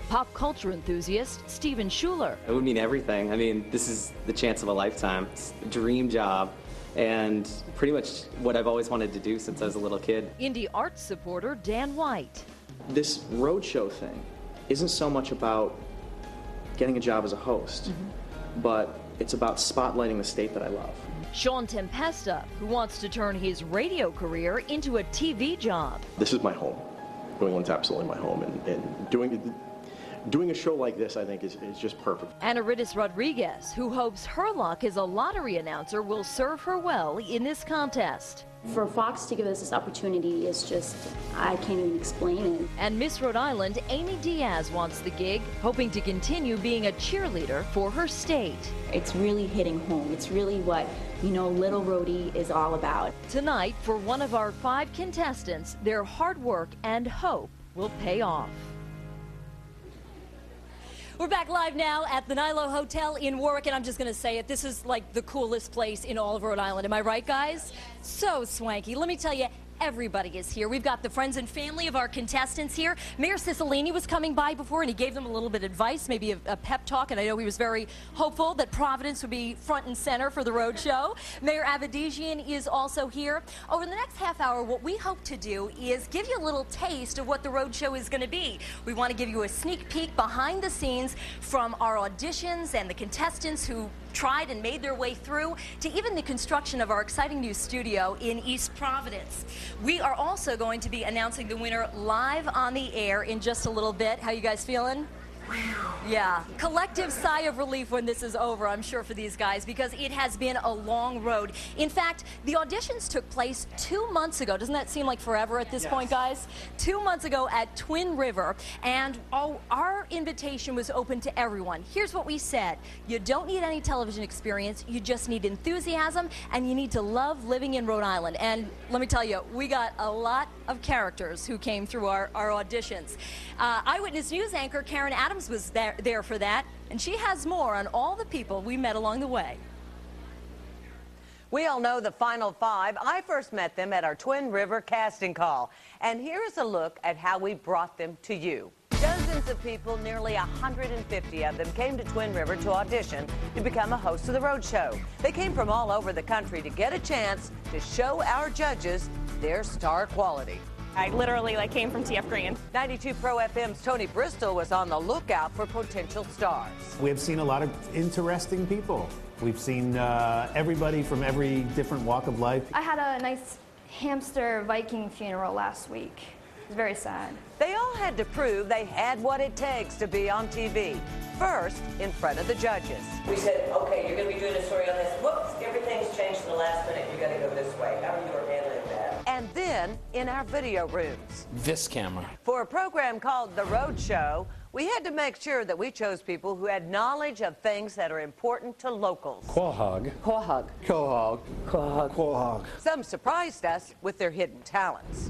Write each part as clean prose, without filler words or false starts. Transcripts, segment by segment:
Pop culture enthusiast Steven Schuler. It would mean everything. I mean, this is the chance of a lifetime. It's a dream job, and pretty much what I've always wanted to do since I was a little kid. Indie arts supporter Dan White. This Roadshow thing isn't so much about getting a job as a host, but it's about spotlighting the state that I love. Sean Tempesta, who wants to turn his radio career into a TV job. This is my home. New England's absolutely my home, and doing a show like this, I think, is just perfect. Anaridis Rodriguez, who hopes her luck as a lottery announcer will serve her well in this contest. For Fox to give us this opportunity is just, I can't even explain it. And Miss Rhode Island, Amy Diaz, wants the gig, hoping to continue being a cheerleader for her state. It's really hitting home. It's really what, Little Rhodey is all about. Tonight, for one of our 5 contestants, their hard work and hope will pay off. We're back live now at the Nilo Hotel in Warwick, and I'm just going to say it. This is like the coolest place in all of Rhode Island. Am I right, guys? So swanky. Let me tell you, everybody is here. We've got the friends and family of our contestants here. Mayor Cicilline was coming by before, and he gave them a little bit of advice, maybe a pep talk, and I know he was very hopeful that Providence would be front and center for the Roadshow. Mayor Avedisian is also here. Over the next half hour, what we hope to do is give you a little taste of what the Roadshow is going to be. We want to give you a sneak peek behind the scenes from our auditions and the contestants who tried and made their way through to even the construction of our exciting new studio in East Providence. We are also going to be announcing the winner live on the air in just a little bit. How you guys feeling? Yeah, collective sigh of relief when this is over, I'm sure, for these guys, because it has been a long road. In fact, the auditions took place 2 months ago. Doesn't that seem like forever at this point, guys? 2 months ago at Twin River, and our invitation was open to everyone. Here's what we said. You don't need any television experience, you just need enthusiasm, and you need to love living in Rhode Island. And let me tell you, we got a lot of characters who came through our auditions. Eyewitness News anchor Karen Adams was there for that, and she has more on all the people we met along the way. We all know the Final 5. I first met them at our Twin River casting call, and here's a look at how we brought them to you. Dozens of people, nearly 150 of them, came to Twin River to audition to become a host of the Roadshow. They came from all over the country to get a chance to show our judges their star quality. I literally came from TF Green. 92 Pro FM's Tony Bristol was on the lookout for potential stars. We have seen a lot of interesting people. We've seen everybody from every different walk of life. I had a nice hamster Viking funeral last week. It was very sad. They all had to prove they had what it takes to be on TV. First, in front of the judges. We said, okay, you're going to be doing a story on this. Whoops, everything's changed in the last minute. You got to go this way. How are you handling that? And then, in our video rooms. This camera. For a program called The Roadshow, we had to make sure that we chose people who had knowledge of things that are important to locals. Quahog. Quahog. Quahog. Quahog. Quahog. Some surprised us with their hidden talents.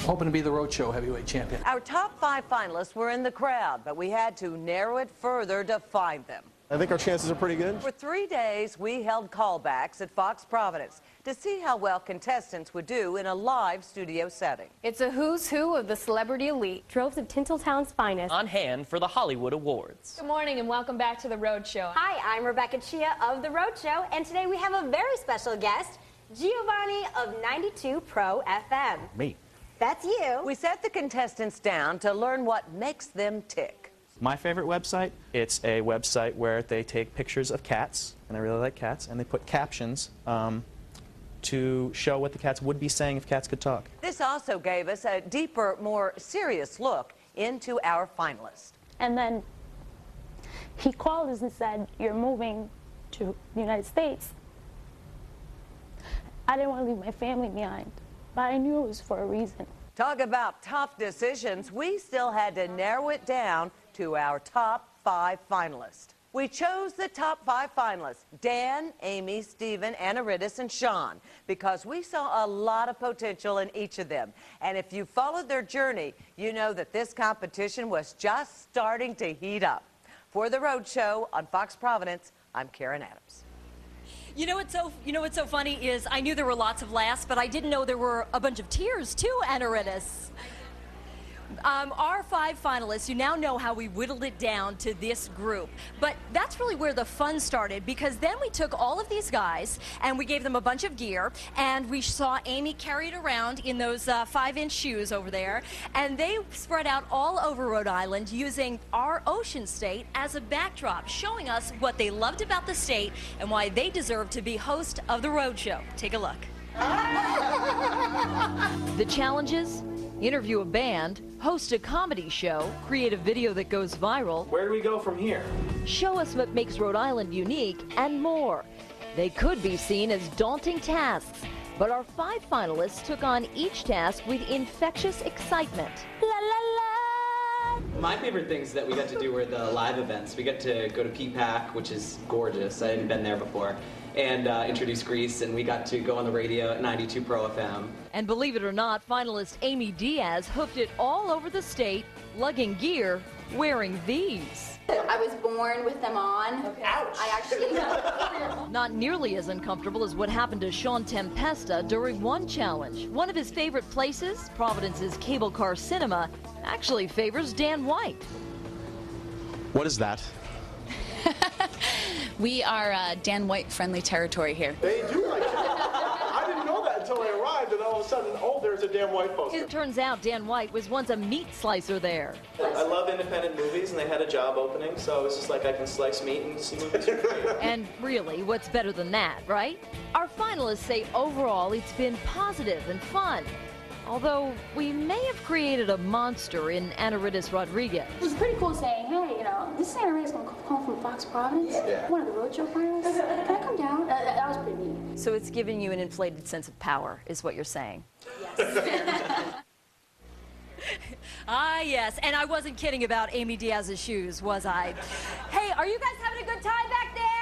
Hoping to be the Roadshow heavyweight champion. Our top 5 finalists were in the crowd, but we had to narrow it further to find them. I think our chances are pretty good. For 3 days, we held callbacks at FOX Providence to see how well contestants would do in a live studio setting. It's a who's who of the celebrity elite. Droves of Tinseltown's finest. On hand for the Hollywood Awards. Good morning and welcome back to the Roadshow. Hi, I'm Rebecca Chia of the Roadshow, and today we have a very special guest, Giovanni of 92 Pro FM. Me. That's you. We set the contestants down to learn what makes them tick. My favorite website, it's a website where they take pictures of cats, and I really like cats, and they put captions to show what the cats would be saying if cats could talk. This also gave us a deeper, more serious look into our finalists. And then he called us and said, you're moving to the United States. I didn't want to leave my family behind, but I knew it was for a reason. Talk about tough decisions. We still had to narrow it down to our top 5 finalists. We chose the top 5 finalists, Dan, Amy, Stephen, Anaridis, and Sean, because we saw a lot of potential in each of them. And if you followed their journey, you know that this competition was just starting to heat up. For the Roadshow on Fox Providence, I'm Karen Adams. You know what's so funny is I knew there were lots of laughs, but I didn't know there were a bunch of tears too, Anaridis. our 5 finalists, you now know how we whittled it down to this group. But that's really where the fun started, because then we took all of these guys and we gave them a bunch of gear, and we saw Amy carry it around in those 5-inch shoes over there, and they spread out all over Rhode Island using our ocean state as a backdrop, showing us what they loved about the state and why they deserve to be host of the Roadshow. Take a look. The challenges: interview a band, host a comedy show, create a video that goes viral. Where do we go from here? Show us what makes Rhode Island unique, and more. They could be seen as daunting tasks, but our 5 finalists took on each task with infectious excitement. La la la! My favorite things that we got to do were the live events. We got to go to P-PAC, which is gorgeous. I hadn't been there before. And introduce Greece, and we got to go on the radio at 92 Pro FM. And believe it or not, finalist Amy Diaz hoofed it all over the state, lugging gear, wearing these. I was born with them on. Okay. Ouch! I actually... Not nearly as uncomfortable as what happened to Sean Tempesta during one challenge. One of his favorite places, Providence's cable car cinema, actually favors Dan White. What is that? We are Dan White friendly territory here. They do like it. I didn't know that until I arrived, and all of a sudden, oh, there's a Dan White poster. It turns out Dan White was once a meat slicer there. I love independent movies, and they had a job opening, so it's just like I can slice meat and see movies for free. And really, what's better than that, right? Our finalists say overall it's been positive and fun. Although we may have created a monster in Anaritis Rodriguez. It was pretty cool saying, hey, you know, this Santa is going to come from FOX Providence, one of the Rhode Show finalists. Can I come down? That was pretty neat. So it's giving you an inflated sense of power, is what you're saying. Yes. Ah, yes. And I wasn't kidding about Amy Diaz's shoes, was I? Hey, are you guys having a good time back there?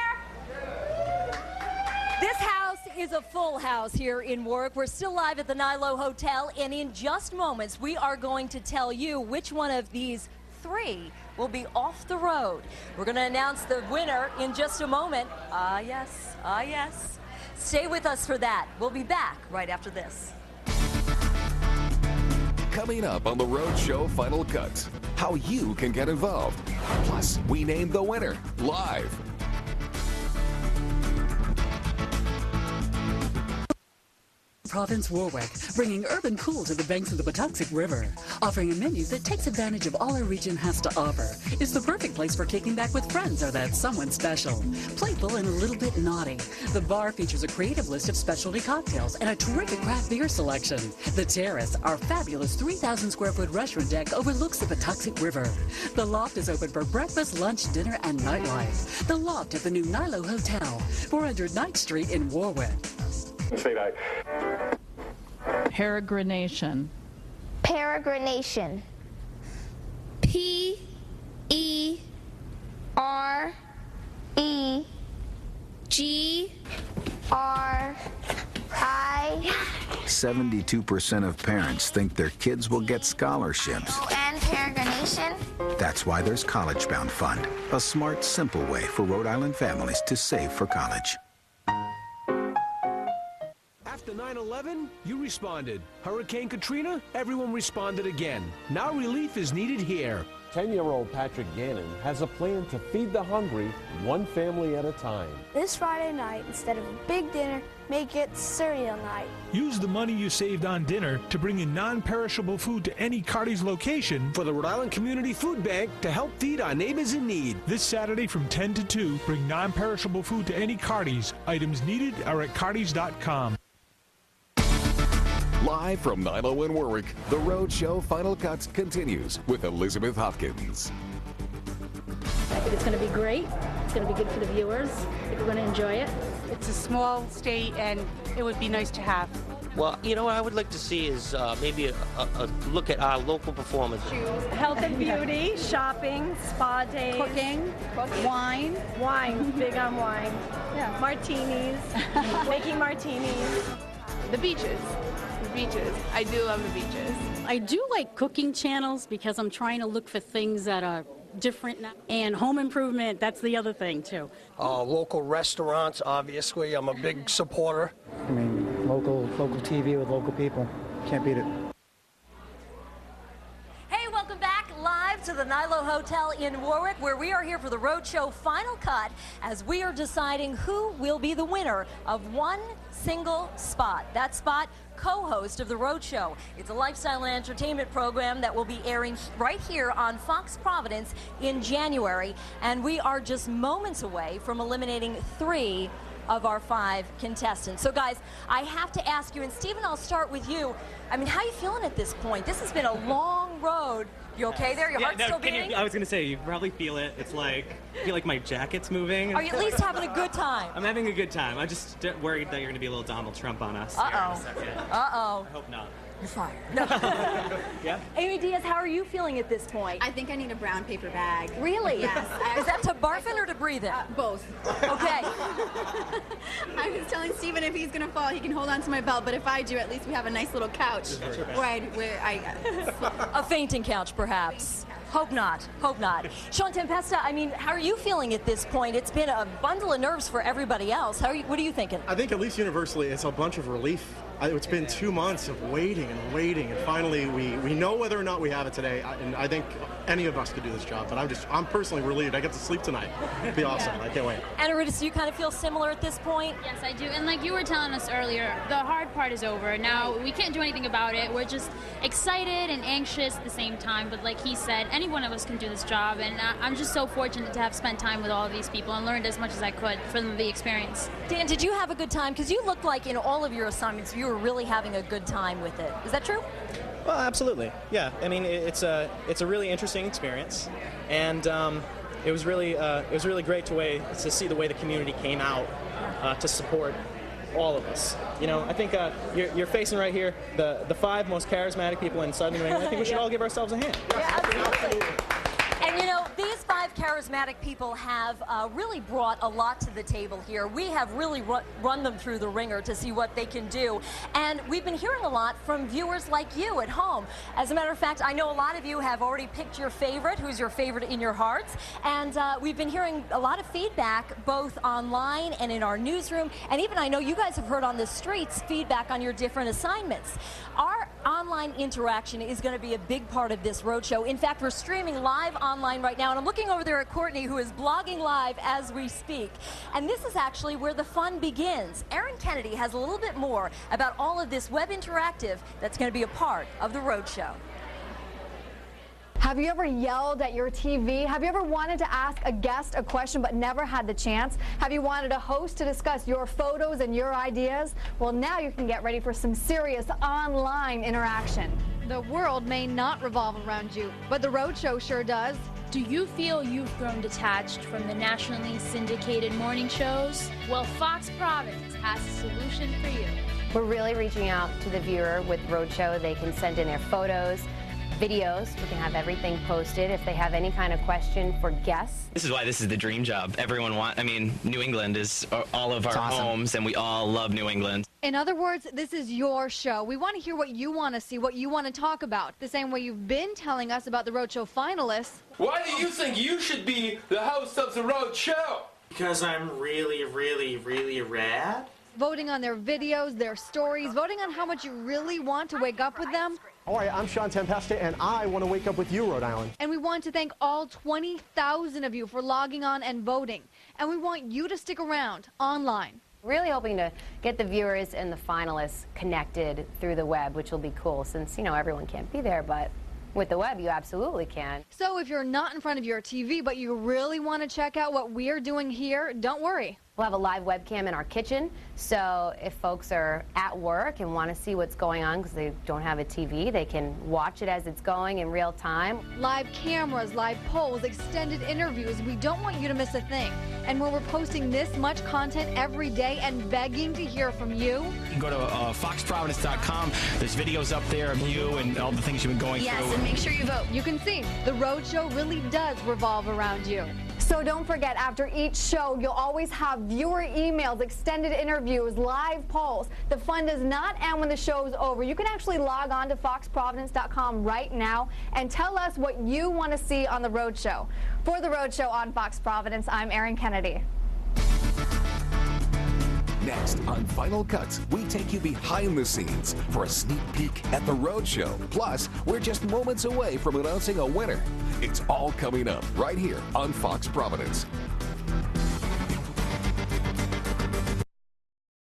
This house is a full house here in Warwick. We're still live at the Nilo Hotel, and in just moments, we are going to tell you which one of these 3 will be off the road. We're going to announce the winner in just a moment. Ah, yes. Ah, yes. Stay with us for that. We'll be back right after this. Coming up on the Rhode Show Final Cut, how you can get involved. Plus, we named the winner live. Province Warwick, bringing urban cool to the banks of the Patuxent River. Offering a menu that takes advantage of all our region has to offer. It's the perfect place for kicking back with friends or that someone special. Playful and a little bit naughty. The bar features a creative list of specialty cocktails and a terrific craft beer selection. The Terrace, our fabulous 3,000 square foot restaurant deck, overlooks the Patuxent River. The Loft is open for breakfast, lunch, dinner, and nightlife. The Loft at the new Nilo Hotel, 400 Ninth Street in Warwick. Say that. Peregrination. Peregrination. P-E-R-E-G-R-I. 72% of parents think their kids will get scholarships. And peregrination? That's why there's College Bound Fund, a smart, simple way for Rhode Island families to save for college. After 9/11, you responded. Hurricane Katrina, everyone responded again. Now relief is needed here. 10-year-old Patrick Gannon has a plan to feed the hungry, one family at a time. This Friday night, instead of a big dinner, make it cereal night. Use the money you saved on dinner to bring in non-perishable food to any Cardi's location for the Rhode Island Community Food Bank to help feed our neighbors in need. This Saturday from 10 to 2, bring non-perishable food to any Cardi's. Items needed are at cardis.com. Live from Nilo and Warwick, the Rhode Show Final Cut continues with Elizabeth Hopkins. I think it's going to be great. It's going to be good for the viewers. I think we're going to enjoy it. It's a small state, and it would be nice to have. Well, you know what I would like to see is maybe a look at our local performers. Health and beauty, shopping, spa days. Cooking, wine. Wine, big on wine. Yeah. Martinis, making martinis. The beaches. The beaches. I do love the beaches. I do like cooking channels because I'm trying to look for things that are different now. And home improvement, that's the other thing too. Local restaurants, obviously, I'm a big supporter. I mean, local TV with local people. Can't beat it. Hey, welcome back live to the Nilo Hotel in Warwick, where we are here for the Roadshow Final Cut as we are deciding who will be the winner of one single spot. That spot, co-host of the Roadshow. It's a lifestyle and entertainment program that will be airing right here on FOX Providence in January, and we are just moments away from eliminating 3 of our 5 contestants. So guys, I have to ask you, and Stephen, I'll start with you. I mean, how are you feeling at this point? This has been a long road. You okay there? Your heart's still beating? I was going to say, you probably feel it. It's like, I feel like my jacket's moving. Are you at least having a good time? I'm having a good time. I'm just worried that you're going to be a little Donald Trump on us here in a second. Uh-oh. I hope not. You're fired. No. Yeah. Amy Diaz, how are you feeling at this point? I think I need a brown paper bag. Really? Yes. Is that to barf in or to breathe in? Both. Okay. I was telling Stephen if he's going to fall, he can hold on to my belt, but if I do, at least we have a nice little couch where A fainting couch, perhaps. Hope not. Hope not. Sean Tempesta, I mean, how are you feeling at this point? It's been a bundle of nerves for everybody else. What are you thinking? I think at least universally it's a bunch of relief. It's been 2 months of waiting, and finally we know whether or not we have it today. And I think any of us could do this job, but I'm personally relieved. I get to sleep tonight. It'll be awesome. I can't wait. Anaritas, do you kind of feel similar at this point? Yes, I do. And like you were telling us earlier, the hard part is over. Now we can't do anything about it. We're just excited and anxious at the same time. But like he said, any one of us can do this job, and I'm just so fortunate to have spent time with all of these people and learned as much as I could from the experience. Dan, did you have a good time? Because you looked like in all of your assignments you were really having a good time with it. Is that true? Well, absolutely. Yeah. I mean, it's a really interesting experience, and it was really great to see the way the community came out to support all of us. You know, I think you're facing right here the 5 most charismatic people in Southern New England. I think we should all give ourselves a hand. Yeah, absolutely. And you know, these 5 charismatic people have really brought a lot to the table here. We have really run them through the ringer to see what they can do. And we've been hearing a lot from viewers like you at home. As a matter of fact, I know a lot of you have already picked your favorite, who's your favorite in your hearts. And we've been hearing a lot of feedback both online and in our newsroom. And even I know you guys have heard on the streets feedback on your different assignments. Our online interaction is going to be a big part of this roadshow. In fact, we're streaming live online right now, and I'm looking over there at Courtney, who is blogging live as we speak. And this is actually where the fun begins. Erin Kennedy has a little bit more about all of this web interactive that's going to be a part of the roadshow. Have you ever yelled at your TV? Have you ever wanted to ask a guest a question but never had the chance? Have you wanted a host to discuss your photos and your ideas? Well, now you can get ready for some serious online interaction. The world may not revolve around you, but the Roadshow sure does. Do you feel you've grown detached from the nationally syndicated morning shows? Well, FOX Providence has a solution for you. We're really reaching out to the viewer with Roadshow. They can send in their photos, videos. We can have everything posted. If they have any kind of question for guests. This is why this is the dream job. New England is all of our homes, and we all love New England. In other words, this is your show. We want to hear what you want to see, what you want to talk about. The same way you've been telling us about the Roadshow finalists. Why do you think you should be the host of the Roadshow? Because I'm really, really, really rad. Voting on their videos, their stories, voting on how much you really want to wake up with them. All right, I'm Sean Tempesta, and I want to wake up with you, Rhode Island. And we want to thank all 20,000 of you for logging on and voting. And we want you to stick around online. Really hoping to get the viewers and the finalists connected through the web, which will be cool since, you know, everyone can't be there, but with the web, you absolutely can. So if you're not in front of your TV, but you really want to check out what we're doing here, don't worry. We'll have a live webcam in our kitchen, so if folks are at work and want to see what's going on because they don't have a TV, they can watch it as it's going in real time. Live cameras, live polls, extended interviews. We don't want you to miss a thing. And when we're posting this much content every day and begging to hear from you. You can go to foxprovidence.com. There's videos up there of you and all the things you've been going through. Yes, and make sure you vote. You can see the Roadshow really does revolve around you. So don't forget, after each show, you'll always have viewer emails, extended interviews, live polls. The fun does not end when the show's over. You can actually log on to foxprovidence.com right now and tell us what you want to see on the Roadshow. For the Roadshow on Fox Providence, I'm Erin Kennedy. Next on Final Cuts, we take you behind the scenes for a sneak peek at the Roadshow. Plus, we're just moments away from announcing a winner. It's all coming up right here on Fox Providence.